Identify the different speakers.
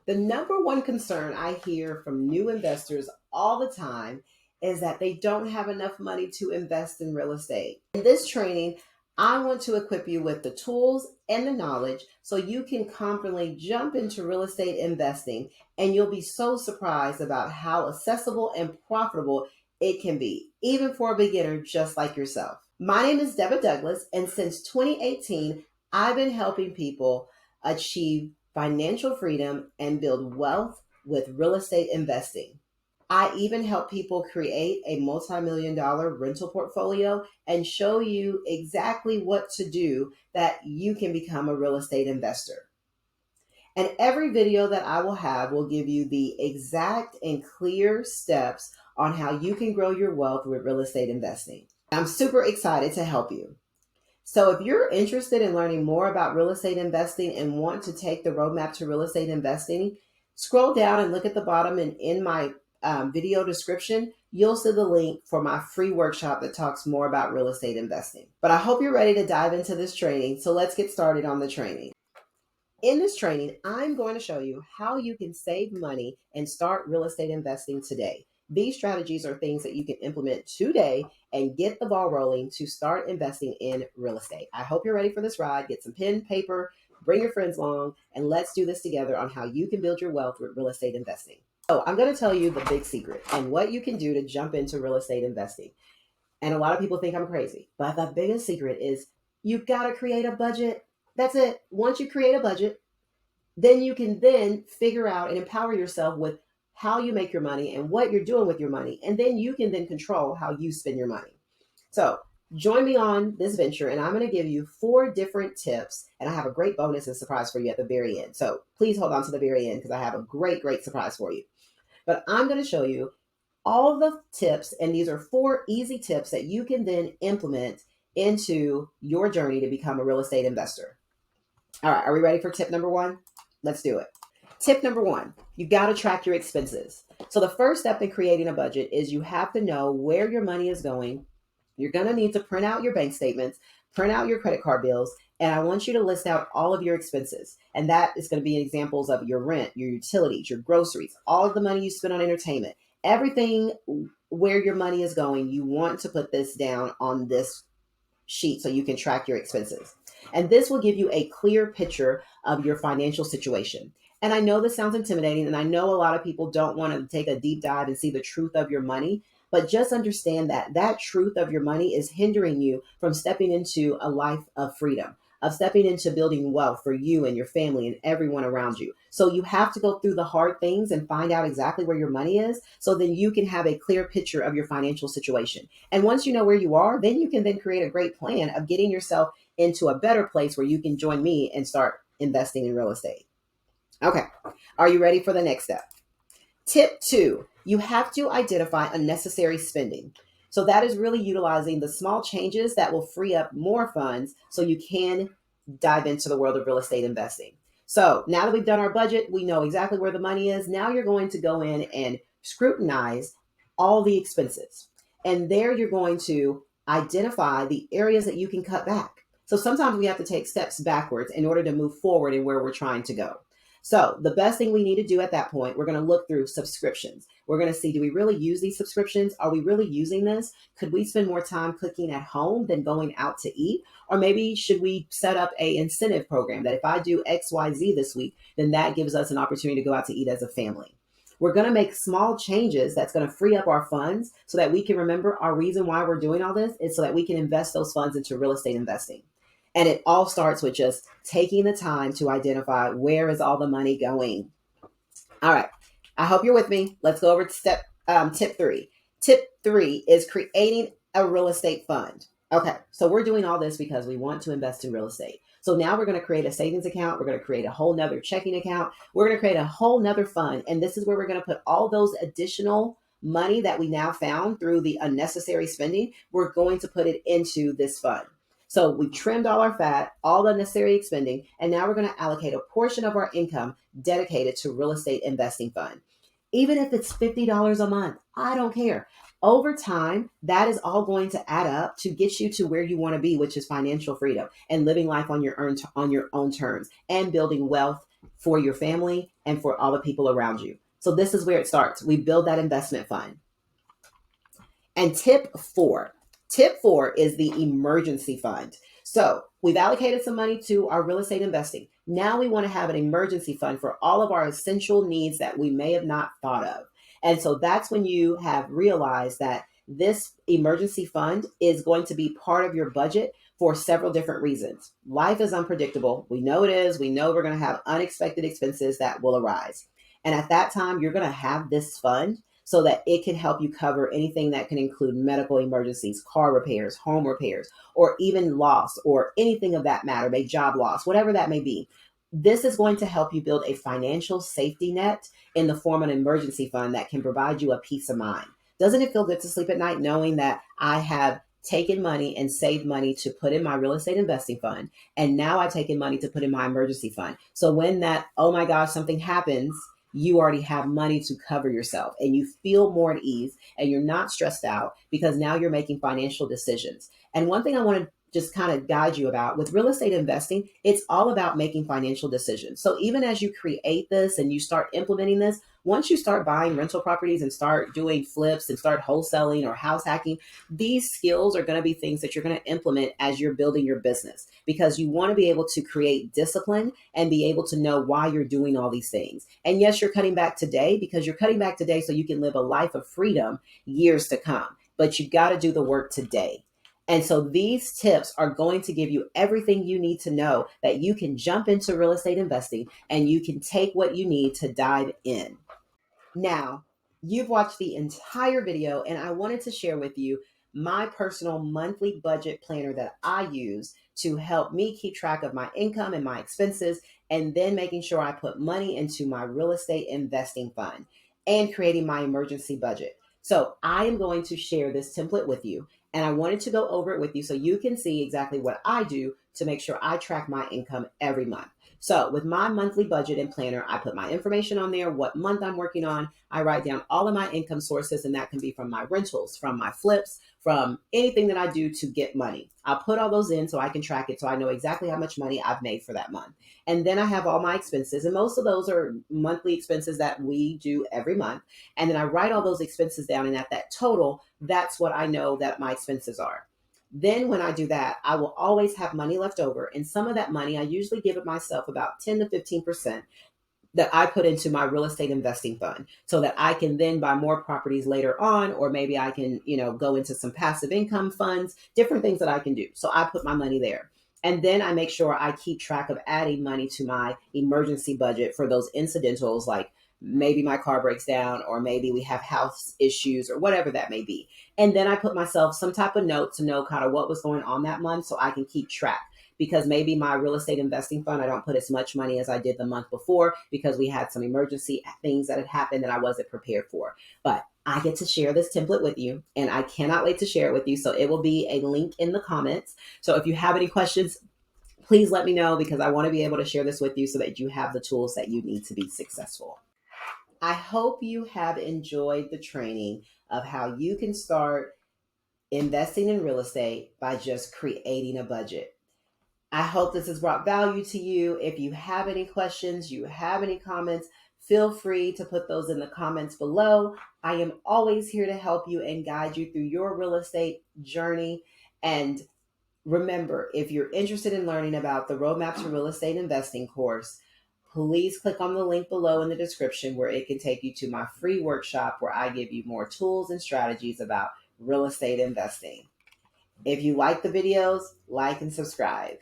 Speaker 1: The number one concern I hear from new investors all the time is that they don't have enough money to invest in real estate. In this training, I want to equip you with the tools and the knowledge so you can confidently jump into real estate investing, and you'll be so surprised about how accessible and profitable it can be, even for a beginner just like yourself. My name is Deborah Douglas, and since 2018, I've been helping people achieve financial freedom and build wealth with real estate investing. I even help people create a multi-million dollar rental portfolio and show you exactly what to do that you can become a real estate investor. And every video that I will have will give you the exact and clear steps on how you can grow your wealth with real estate investing. I'm super excited to help you. So if you're interested in learning more about real estate investing and want to take the roadmap to real estate investing, scroll down and look at the bottom, and in my video description, you'll see the link for my free workshop that talks more about real estate investing. But I hope you're ready to dive into this training. So let's get started on the training. In this training, I'm going to show you how you can save money and start real estate investing today. These strategies are things that you can implement today and get the ball rolling to start investing in real estate. I hope you're ready for this ride. Get some pen, paper, bring your friends along, and let's do this together on how you can build your wealth with real estate investing. So I'm going to tell you the big secret and what you can do to jump into real estate investing. And a lot of people think I'm crazy, but the biggest secret is you've got to create a budget. That's it. Once you create a budget, then you can then figure out and empower yourself with how you make your money and what you're doing with your money. And then you can then control how you spend your money. So join me on this venture, and I'm going to give you 4 different tips. And I have a great bonus and surprise for you at the very end. So please hold on to the very end because I have a great, great surprise for you. But I'm going to show you all the tips, and these are 4 easy tips that you can then implement into your journey to become a real estate investor. All right, are we ready for tip number 1? Let's do it. Tip number 1, you got to track your expenses. So the first step in creating a budget is you have to know where your money is going. You're going to need to print out your bank statements, print out your credit card bills, and I want you to list out all of your expenses. And that is going to be examples of your rent, your utilities, your groceries, all of the money you spend on entertainment, everything where your money is going. You want to put this down on this sheet so you can track your expenses. And this will give you a clear picture of your financial situation. And I know this sounds intimidating, and I know a lot of people don't want to take a deep dive and see the truth of your money, but just understand that that truth of your money is hindering you from stepping into a life of freedom, of stepping into building wealth for you and your family and everyone around you. So you have to go through the hard things and find out exactly where your money is so then you can have a clear picture of your financial situation. And once you know where you are, then you can then create a great plan of getting yourself into a better place where you can join me and start investing in real estate. Okay, are you ready for the next step? Tip 2, you have to identify unnecessary spending. So that is really utilizing the small changes that will free up more funds so you can dive into the world of real estate investing. So now that we've done our budget, we know exactly where the money is. Now you're going to go in and scrutinize all the expenses. And there you're going to identify the areas that you can cut back. So sometimes we have to take steps backwards in order to move forward in where we're trying to go. So the best thing we need to do at that point, we're going to look through subscriptions. We're going to see, do we really use these subscriptions? Are we really using this? Could we spend more time cooking at home than going out to eat? Or maybe should we set up a incentive program that if I do XYZ this week, then that gives us an opportunity to go out to eat as a family. We're going to make small changes that's going to free up our funds so that we can remember our reason why we're doing all this is so that we can invest those funds into real estate investing. And it all starts with just taking the time to identify where is all the money going. All right. I hope you're with me. Let's go over to tip 3. Tip 3 is creating a real estate fund. Okay. So we're doing all this because we want to invest in real estate. So now we're going to create a savings account. We're going to create a whole nother checking account. We're going to create a whole nother fund. And this is where we're going to put all those additional money that we now found through the unnecessary spending. We're going to put it into this fund. So we trimmed all our fat, all the necessary spending, and now we're going to allocate a portion of our income dedicated to real estate investing fund. Even if it's $50 a month, I don't care. Over time, that is all going to add up to get you to where you want to be, which is financial freedom and living life on your own terms and building wealth for your family and for all the people around you. So this is where it starts. We build that investment fund. And tip four is the emergency fund. So we've allocated some money to our real estate investing. Now we want to have an emergency fund for all of our essential needs that we may have not thought of. And so that's when you have realized that this emergency fund is going to be part of your budget for several different reasons. Life is unpredictable. We know it is. We know we're going to have unexpected expenses that will arise. And at that time, you're going to have this fund so that it can help you cover anything that can include medical emergencies, car repairs, home repairs, or even loss or anything of that matter, maybe job loss, whatever that may be. This is going to help you build a financial safety net in the form of an emergency fund that can provide you a peace of mind. Doesn't it feel good to sleep at night knowing that I have taken money and saved money to put in my real estate investing fund, and now I've taken money to put in my emergency fund? So when that, oh my gosh, something happens, you already have money to cover yourself and you feel more at ease and you're not stressed out because now you're making financial decisions. And one thing I want to just kind of guide you about with real estate investing, it's all about making financial decisions. So even as you create this and you start implementing this, once you start buying rental properties and start doing flips and start wholesaling or house hacking, these skills are going to be things that you're going to implement as you're building your business, because you want to be able to create discipline and be able to know why you're doing all these things. And yes, you're cutting back today because you're cutting back today so you can live a life of freedom years to come, but you got to do the work today. And so these tips are going to give you everything you need to know that you can jump into real estate investing and you can take what you need to dive in. Now, you've watched the entire video and I wanted to share with you my personal monthly budget planner that I use to help me keep track of my income and my expenses, and then making sure I put money into my real estate investing fund and creating my emergency budget. So I am going to share this template with you, and I wanted to go over it with you so you can see exactly what I do to make sure I track my income every month. So with my monthly budget and planner, I put my information on there, what month I'm working on. I write down all of my income sources, and that can be from my rentals, from my flips, from anything that I do to get money. I'll put all those in so I can track it so I know exactly how much money I've made for that month. And then I have all my expenses, and most of those are monthly expenses that we do every month. And then I write all those expenses down, and at that total, that's what I know that my expenses are. Then when I do that, I will always have money left over. And some of that money, I usually give it myself about 10 to 15% that I put into my real estate investing fund so that I can then buy more properties later on, or maybe I can, go into some passive income funds, different things that I can do. So I put my money there. And then I make sure I keep track of adding money to my emergency budget for those incidentals, like maybe my car breaks down, or maybe we have house issues, or whatever that may be. And then I put myself some type of note to know kind of what was going on that month so I can keep track. Because maybe my real estate investing fund, I don't put as much money as I did the month before because we had some emergency things that had happened that I wasn't prepared for. But I get to share this template with you, and I cannot wait to share it with you. So it will be a link in the comments. So if you have any questions, please let me know, because I want to be able to share this with you so that you have the tools that you need to be successful. I hope you have enjoyed the training of how you can start investing in real estate by just creating a budget. I hope this has brought value to you. If you have any questions, you have any comments, feel free to put those in the comments below. I am always here to help you and guide you through your real estate journey. And remember, if you're interested in learning about the Roadmap to Real Estate Investing course, please click on the link below in the description where it can take you to my free workshop where I give you more tools and strategies about real estate investing. If you like the videos, like and subscribe.